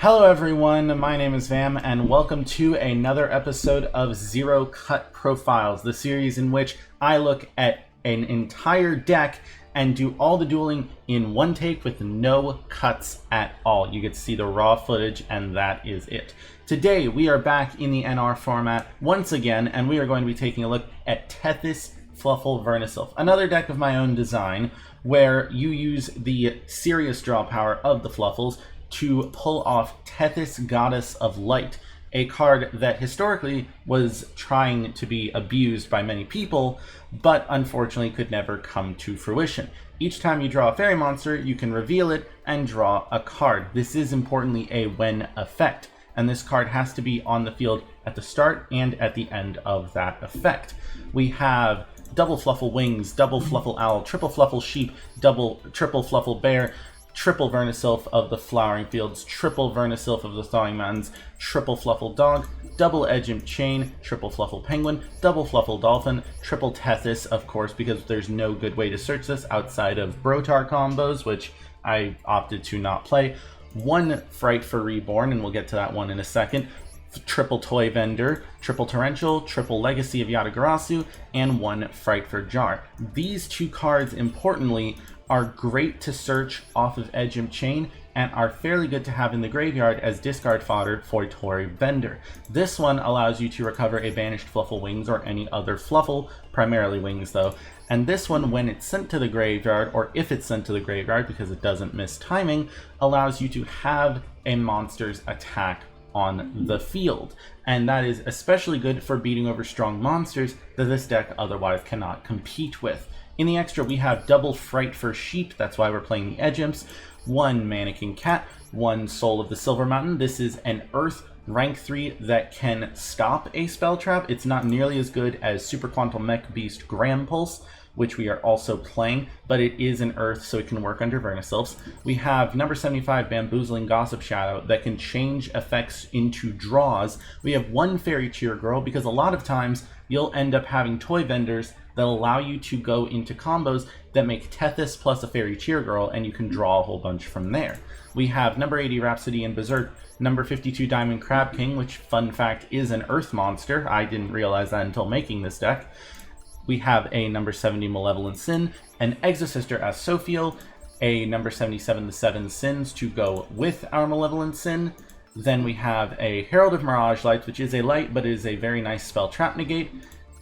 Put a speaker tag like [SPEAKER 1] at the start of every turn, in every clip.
[SPEAKER 1] Hello everyone, my name is Vam and welcome to another episode of Zero Cut Profiles, the series in which I look at an entire deck and do all the dueling in one take with no cuts at all. You get to see the raw footage and that is it. Today we are back in the NR format once again and we are going to be taking a look at TETHYS FLUFFAL VERNUSYLPH, another deck of my own design where you use the serious draw power of the FLUFFALs to pull off TETHYS Goddess of Light, a card that historically was trying to be abused by many people, but unfortunately could never come to fruition. Each time you draw a fairy monster, you can reveal it and draw a card. This is importantly a when effect, and this card has to be on the field at the start and at the end of that effect. We have double FLUFFAL Wings, double FLUFFAL Owl, triple FLUFFAL Sheep, triple FLUFFAL Bear, triple VERNUSYLPH of the Flowering Fields, triple VERNUSYLPH of the Thawing Mountains, triple FLUFFAL Dog, double Edgimp Chain, triple FLUFFAL Penguin, double FLUFFAL Dolphin, triple TETHYS, of course, because there's no good way to search this outside of Brotar combos, which I opted to not play. One Fright for Reborn, and we'll get to that one in a second. Triple Toy Vendor, triple Torrential, triple Legacy of Yatagarasu, and one Fright for Jar. These two cards, importantly, are great to search off of Edgimp Chain and are fairly good to have in the graveyard as discard fodder for Toy Vendor. This one allows you to recover a banished FLUFFAL Wings or any other FLUFFAL, primarily Wings though. And this one, when it's sent to the graveyard, or if it's sent to the graveyard because it doesn't miss timing, allows you to have a monster's attack on the field. And that is especially good for beating over strong monsters that this deck otherwise cannot compete with. In the extra, we have double Fright for Sheep, that's why we're playing the Edgimps, one Mannequin Cat, one Soul of the Silver Mountain. This is an Earth rank 3 that can stop a spell trap. It's not nearly as good as Super Quantum Mech Beast Gram Pulse, which we are also playing, but it is an Earth, so it can work under VERNUSYLPHs. We have number 75, Bamboozling Gossip Shadow, that can change effects into draws. We have one Fairy Cheer Girl, because a lot of times you'll end up having toy vendors that allow you to go into combos that make TETHYS plus a Fairy Cheer Girl, and you can draw a whole bunch from there. We have number 80, Rhapsody and Berserk, number 52, Diamond Crab King, which, fun fact, is an Earth monster. I didn't realize that until making this deck. We have a number 70, Malevolent Sin, an Exosister as Sophiel, a number 77, The Seven Sins, to go with our Malevolent Sin. Then we have a Herald of Mirage Lights, which is a light, but is a very nice spell trap negate,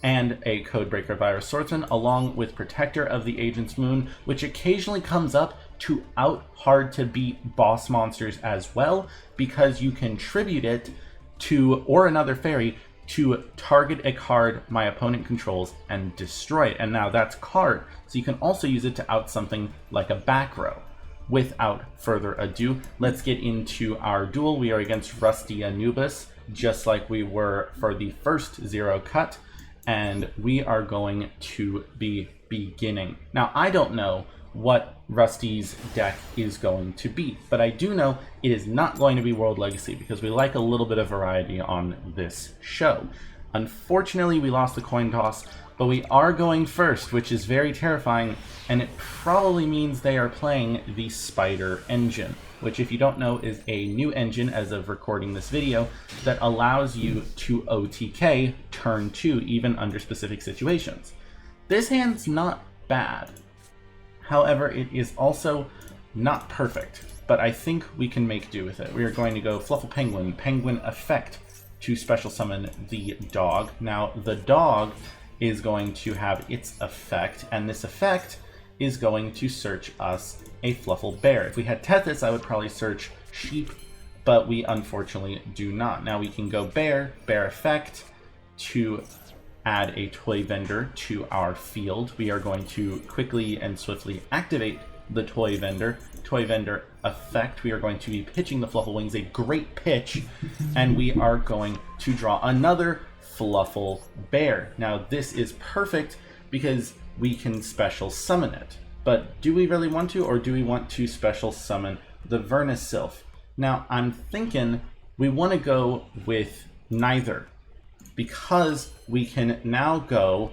[SPEAKER 1] and a Codebreaker Virus Swordsman, along with Protector of the Agent's Moon, which occasionally comes up to out hard to beat boss monsters as well, because you can tribute it to, or another fairy, to target a card my opponent controls and destroy it. And now that's card, so you can also use it to out something like a back row. Without further ado, let's get into our duel. We are against Rusty Anubis, just like we were for the first Zero Cut, and we are going to be beginning. Now, I don't know what Rusty's deck is going to be, but I do know it is not going to be World Legacy, because we like a little bit of variety on this show. Unfortunately, we lost the coin toss, but we are going first, which is very terrifying, and it probably means they are playing the Spider engine, which, if you don't know, is a new engine as of recording this video that allows you to OTK turn 2 even under specific situations. This hand's not bad. However, it is also not perfect, but I think we can make do with it. We are going to go FLUFFAL Penguin, Penguin Effect, to special summon the dog. Now, the dog is going to have its effect, and this effect is going to search us a FLUFFAL Bear. If we had TETHYS, I would probably search Sheep, but we unfortunately do not. Now we can go Bear, Bear Effect, to add a Toy Vendor to our field. We are going to quickly and swiftly activate the Toy Vendor. Toy Vendor Effect, we are going to be pitching the FLUFFAL Wings, a great pitch, and we are going to draw another FLUFFAL Bear. Now this is perfect because we can special summon it. But do we really want to, or do we want to special summon the VERNUSYLPH? Now I'm thinking we want to go with neither, because we can now go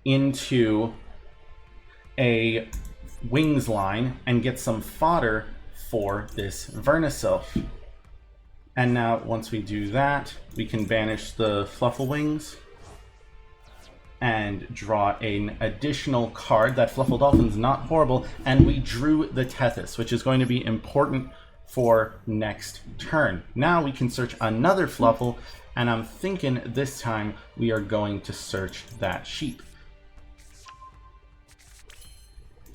[SPEAKER 1] into a Wings line and get some fodder for this VERNUSYLPH. And now, once we do that, we can banish the FLUFFAL wings and draw an additional card. That FLUFFAL Dolphin's not horrible, and we drew the TETHYS, which is going to be important for next turn. Now we can search another FLUFFAL, and I'm thinking this time we are going to search that sheep.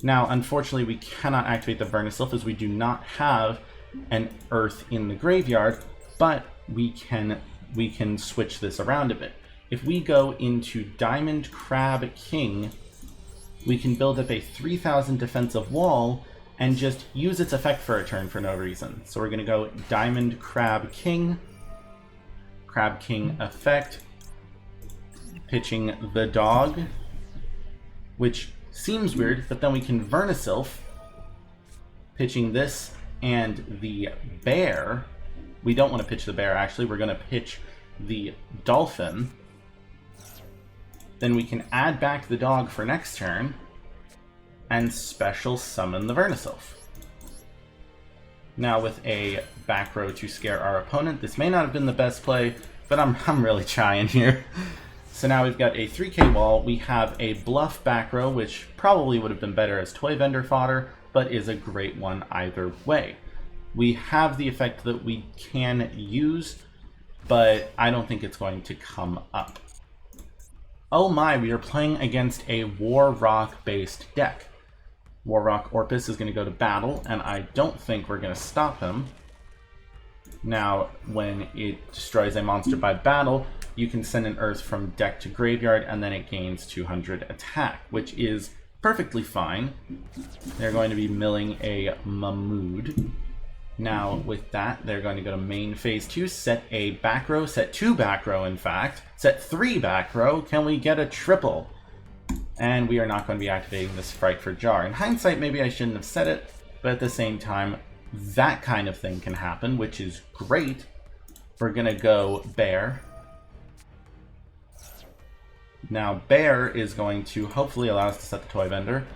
[SPEAKER 1] Now, unfortunately, we cannot activate the VERNUSYLPH as we do not have an earth in the graveyard, but we can switch this around a bit. If we go into Diamond Crab King, we can build up a 3,000 defensive wall and just use its effect for a turn for no reason. So we're going to go Diamond Crab King effect, pitching the dog, which seems weird, but then we can VERNUSYLPH, pitching this and the bear. We don't want to pitch the bear, actually. We're going to pitch the dolphin. Then we can add back the dog for next turn and special summon the VERNUSYLPH. Now with a back row to scare our opponent, this may not have been the best play, but I'm really trying here. So now we've got a 3k wall. We have a bluff back row, which probably would have been better as toy vendor fodder, but is a great one either way. We have the effect that we can use, but I don't think it's going to come up. Oh my, we are playing against a War Rock based deck. War Rock Orpus is going to go to battle, and I don't think we're going to stop him. Now, when it destroys a monster by battle, you can send an Earth from deck to graveyard, and then it gains 200 attack, which is perfectly fine. They're going to be milling a Mahmood. Now, with that, they're going to go to main phase 2, set a back row, set 2 back row, in fact, set 3 back row. Can we get a triple? And we are not going to be activating this Frightful Jar. In hindsight, maybe I shouldn't have said it, but at the same time, that kind of thing can happen, which is great. We're going to go bear. Now, bear is going to hopefully allow us to set the toy vendor.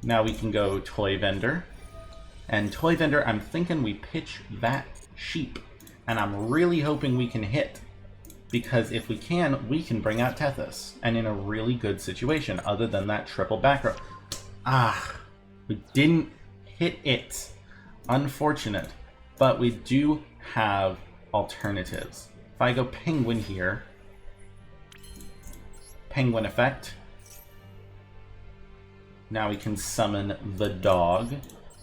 [SPEAKER 1] Now we can go toy vendor. And toy vendor, I'm thinking we pitch that sheep. And I'm really hoping we can hit. Because if we can bring out TETHYS. And in a really good situation, other than that triple back row. We didn't hit it. Unfortunate. But we do have alternatives. If I go penguin here, penguin effect. Now we can summon the dog.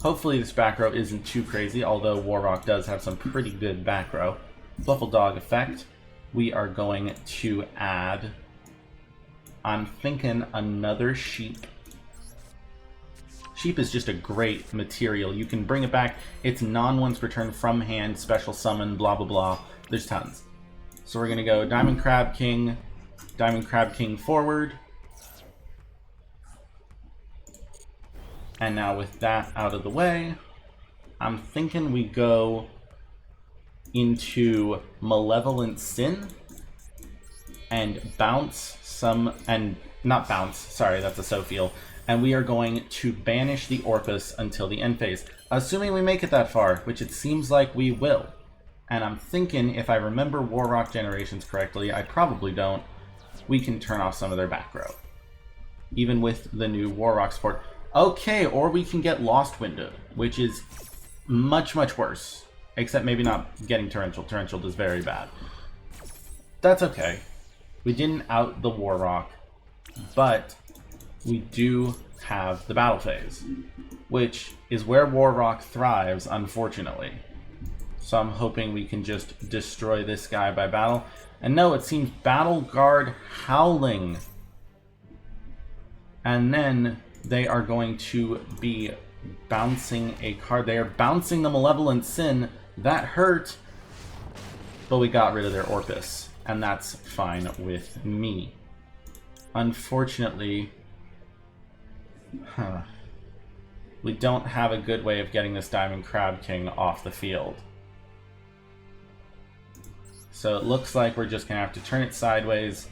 [SPEAKER 1] Hopefully this back row isn't too crazy, although Warrock does have some pretty good back row. Fluffal dog effect. We are going to add, I'm thinking another sheep. Sheep is just a great material. You can bring it back. It's non-once return from hand, special summon, blah, blah, blah. There's tons. So we're going to go Diamond Crab King forward. And now with that out of the way, I'm thinking we go into Malevolent Sin and bounce some, and not bounce, sorry, that's a Sophiel. And we are going to banish the Orpus until the end phase, assuming we make it that far, which it seems like we will. And I'm thinking, if I remember Warrock Generations correctly, I probably don't, we can turn off some of their back row. Even with the new Warrock support. Okay, or we can get Lost Window, which is much, much worse. Except maybe not getting Torrential. Torrential does very bad. That's okay. We didn't out the Warrock, but we do have the battle phase, which is where Warrock thrives, unfortunately. So I'm hoping we can just destroy this guy by battle. And no, it seems Battle Guard Howling. And then they are going to be bouncing a card. They are bouncing the Malevolent Sin. That hurt, but we got rid of their Orpus, and that's fine with me. Unfortunately, we don't have a good way of getting this Diamond Crab King off the field. So it looks like we're just going to have to turn it sideways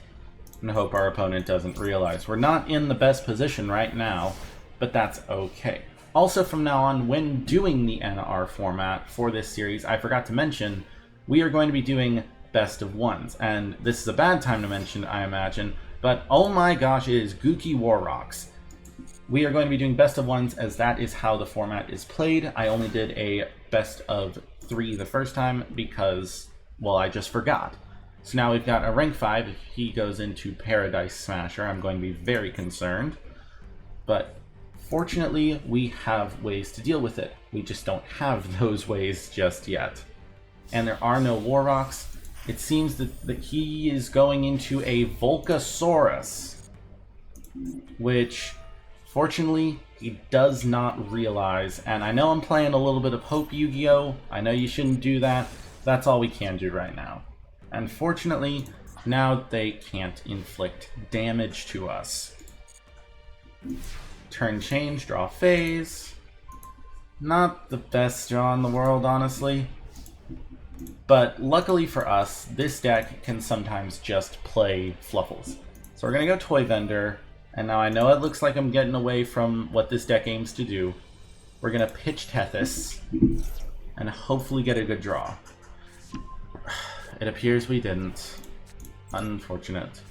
[SPEAKER 1] and hope our opponent doesn't realize. We're not in the best position right now, but that's okay. Also, from now on, when doing the NR format for this series, I forgot to mention, we are going to be doing best of ones. And this is a bad time to mention, I imagine, but oh my gosh, it is Gookie War Rocks. We are going to be doing best of ones as that is how the format is played. I only did a best of 3 the first time because, well, I just forgot. So now we've got a rank 5. If he goes into Paradise Smasher, I'm going to be very concerned. But fortunately, we have ways to deal with it. We just don't have those ways just yet. And there are no War Rocks. It seems that he is going into a Volcasaurus, which fortunately he does not realize. And I know I'm playing a little bit of Hope Yu-Gi-Oh! I know you shouldn't do that. That's all we can do right now. And fortunately, now they can't inflict damage to us. Turn change, draw phase. Not the best draw in the world, honestly. But luckily for us, this deck can sometimes just play Fluffals. So we're going to go Toy Vendor. And now I know it looks like I'm getting away from what this deck aims to do. We're going to pitch TETHYS and hopefully get a good draw. It appears we didn't. Unfortunate.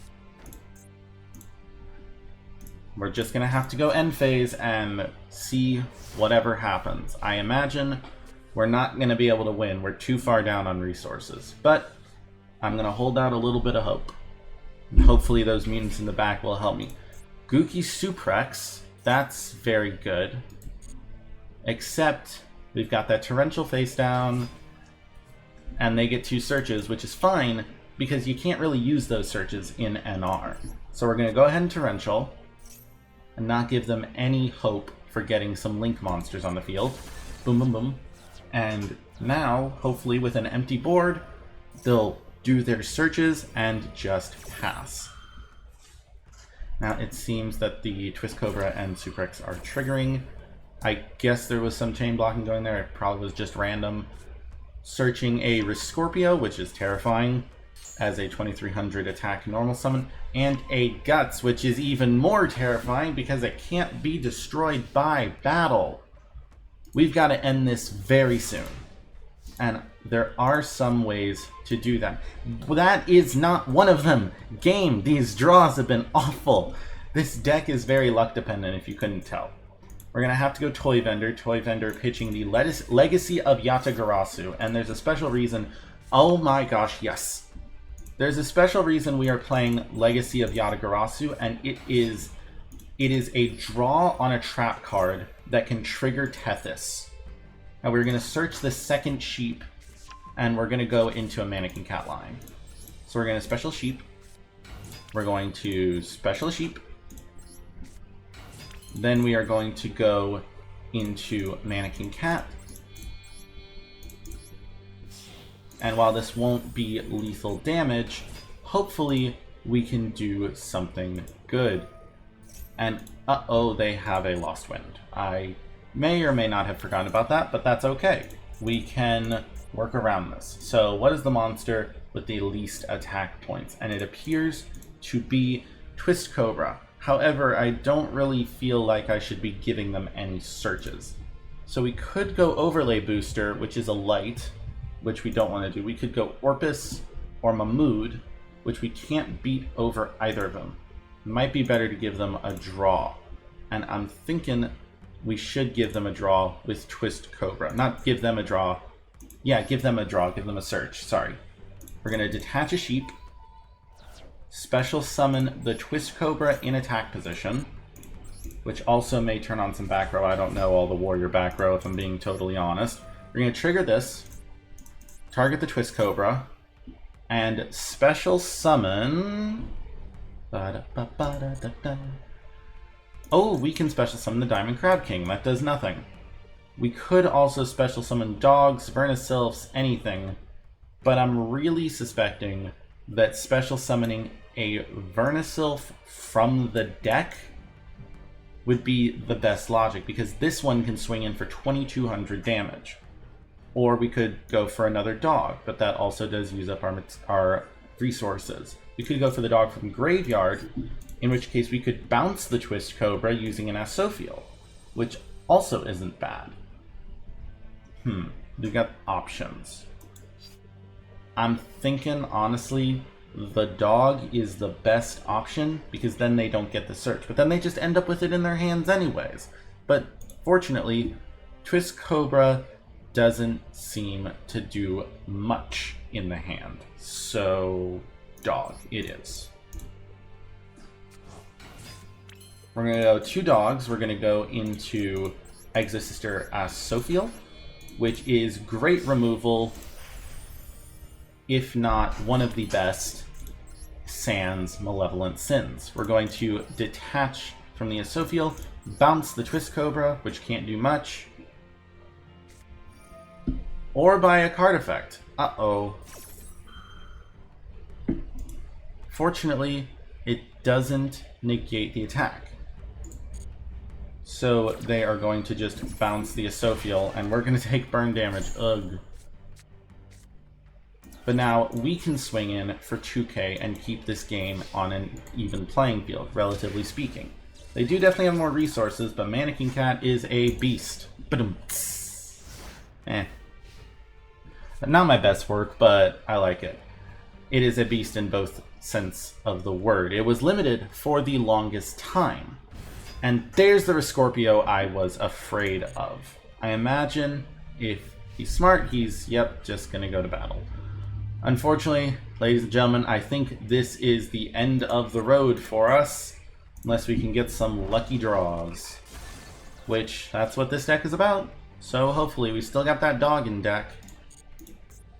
[SPEAKER 1] We're just going to have to go end phase and see whatever happens. I imagine we're not going to be able to win. We're too far down on resources. But I'm going to hold out a little bit of hope. And hopefully those mutants in the back will help me. Gookie Suprex, that's very good. Except we've got that Torrential face down, and they get 2 searches, which is fine, because you can't really use those searches in NR. So we're going to go ahead and Torrential, and not give them any hope for getting some Link monsters on the field. Boom, boom, boom. And now, hopefully with an empty board, they'll do their searches and just pass. Now it seems that the Twist Cobra and Suprex are triggering. I guess there was some chain blocking going there. It probably was just random. Searching a Rescorpio, which is terrifying, as a 2300 attack normal summon, and a Guts, which is even more terrifying because it can't be destroyed by battle. We've got to end this very soon. And there are some ways to do that. That is not one of them. Game, these draws have been awful. This deck is very luck dependent, if you couldn't tell. We're going to have to go Toy Vendor. Toy Vendor pitching the Legacy of Yatagarasu. And there's a special reason. Oh my gosh, yes. There's a special reason we are playing Legacy of Yatagarasu, and it is a draw on a trap card that can trigger TETHYS. Now we're going to search the second sheep, and we're going to go into a Mannequin Cat line. So we're going to special sheep. We're going to special sheep. Then we are going to go into Mannequin Cat. And while this won't be lethal damage, hopefully we can do something good. And uh-oh, they have a Lost Wind. I may or may not have forgotten about that, but that's okay. We can work around this. So what is the monster with the least attack points? And it appears to be Twist Cobra. However, I don't really feel like I should be giving them any searches. So we could go Overlay Booster, which is a light, which we don't want to do. We could go Orpus or Mahmood, which we can't beat over either of them. It might be better to give them a draw. And I'm thinking we should give them a draw with Twist Cobra. Not give them a draw. Yeah, give them a draw. Give them a search. Sorry. We're going to detach a sheep. Special summon the Twist Cobra in attack position, which also may turn on some back row. I don't know all the warrior back row, if I'm being totally honest. We're going to trigger this, target the Twist Cobra, and special summon... Oh, we can special summon the Diamond Crab King. That does nothing. We could also special summon dogs, Vernusylphs, anything, but I'm really suspecting that special summoning a Vernusylph from the deck would be the best logic, because this one can swing in for 2200 damage. Or we could go for another dog, but that also does use up our resources. We could go for the dog from Graveyard, in which case we could bounce the Twist Cobra using an Asophiel, which also isn't bad. We've got options. I'm thinking, honestly, the dog is the best option, because then they don't get the search. But then they just end up with it in their hands anyways. But fortunately, Twist Cobra doesn't seem to do much in the hand. So, dog it is. We're going to go 2 dogs. We're going to go into Exosister Asophiel, which is great removal, if not one of the best, sans Malevolent Sins. We're going to detach from the Asophiel, bounce the Twist Cobra, which can't do much, or buy a card effect. Uh-oh. Fortunately, it doesn't negate the attack. So they are going to just bounce the Asophiel, and we're going to take burn damage. Ugh. But now we can swing in for 2k and keep this game on an even playing field, relatively speaking. They do definitely have more resources, but Mannequin Cat is a beast. Not my best work, but I like it. It is a beast in both sense of the word. It was limited for the longest time. And there's the Rescorpio I was afraid of. I imagine if he's smart, he's, just gonna go to battle. Unfortunately, ladies and gentlemen, I think this is the end of the road for us, unless we can get some lucky draws. Which, that's what this deck is about. So hopefully we still got that dog in deck.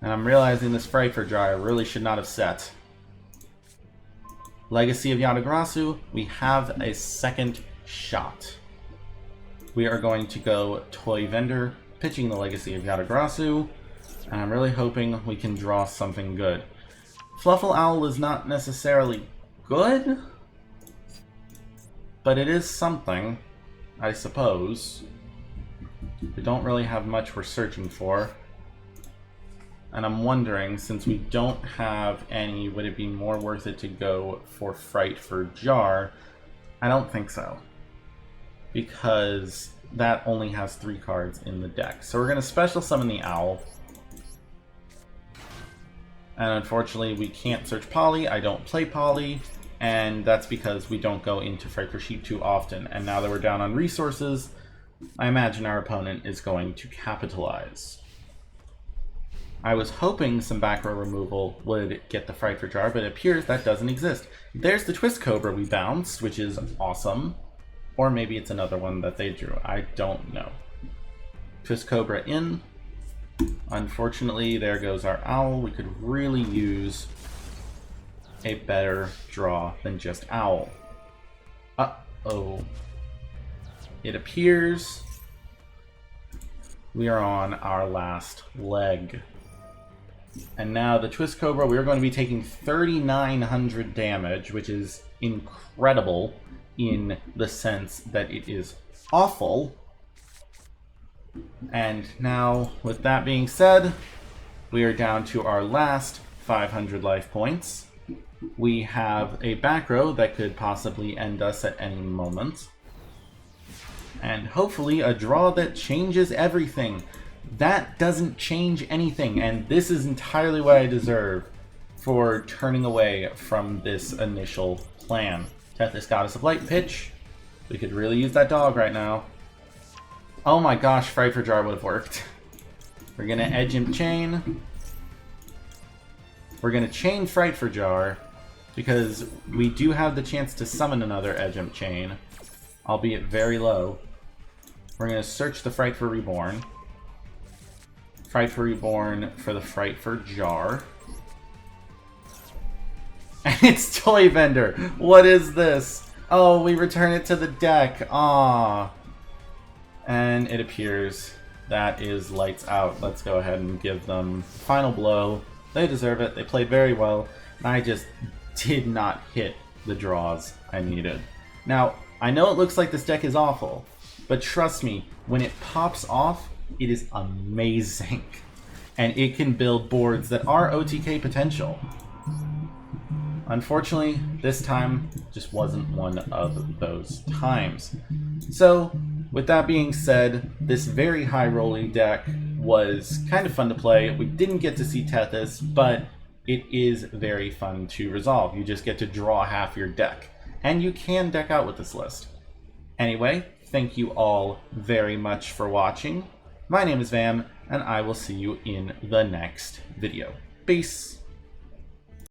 [SPEAKER 1] And I'm realizing this Frightfur Jar I really should not have set. Legacy of Yatagrasu, we have a second shot. We are going to go Toy Vendor, pitching the Legacy of Yatagrasu, and I'm really hoping we can draw something good. FLUFFAL Owl is not necessarily good, but it is something, I suppose. We don't really have much we're searching for. And I'm wondering, since we don't have any, would it be more worth it to go for Frightfur Jar? I don't think so, because that only has 3 cards in the deck. So we're going to special summon the Owl. And unfortunately, we can't search Poly. I don't play Poly, and that's because we don't go into Frightfur Sheep too often. And now that we're down on resources, I imagine our opponent is going to capitalize. I was hoping some back row removal would get the Frightfur Jar, but it appears that doesn't exist. There's the Twist Cobra we bounced, which is awesome. Or maybe it's another one that they drew. I don't know. Twist Cobra in. Unfortunately, there goes our Owl. We could really use a better draw than just Owl. Uh-oh. It appears we are on our last leg. And now the Twist Cobra, we're going to be taking 3,900 damage, which is incredible in the sense that it is awful. And now, with that being said, we are down to our last 500 life points. We have a back row that could possibly end us at any moment. And hopefully a draw that changes everything. That doesn't change anything, and this is entirely what I deserve for turning away from this initial plan. Tethys, Goddess of Light, pitch. We could really use that dog right now. Oh my gosh, Frightfur Jar would have worked. We're gonna Edge Imp Chain. We're gonna chain Frightfur Jar, because we do have the chance to summon another Edge Imp Chain, albeit very low. We're gonna search the Frightfur Reborn. Frightfur Reborn for the Frightfur Jar. And it's Toy Vendor! What is this? Oh, we return it to the deck. Aww. And it appears that is lights out. Let's go ahead and give them final blow. They deserve it. They played very well. And I just did not hit the draws I needed. Now, I know it looks like this deck is awful, but trust me, when it pops off, it is amazing. And it can build boards that are OTK potential. Unfortunately, this time just wasn't one of those times. So, With that being said, this very high rolling deck was kind of fun to play. We didn't get to see TETHYS, but it is very fun to resolve. You just get to draw half your deck, and you can deck out with this list. Anyway, thank you all very much for watching. My name is Vam, and I will see you in the next video. Peace!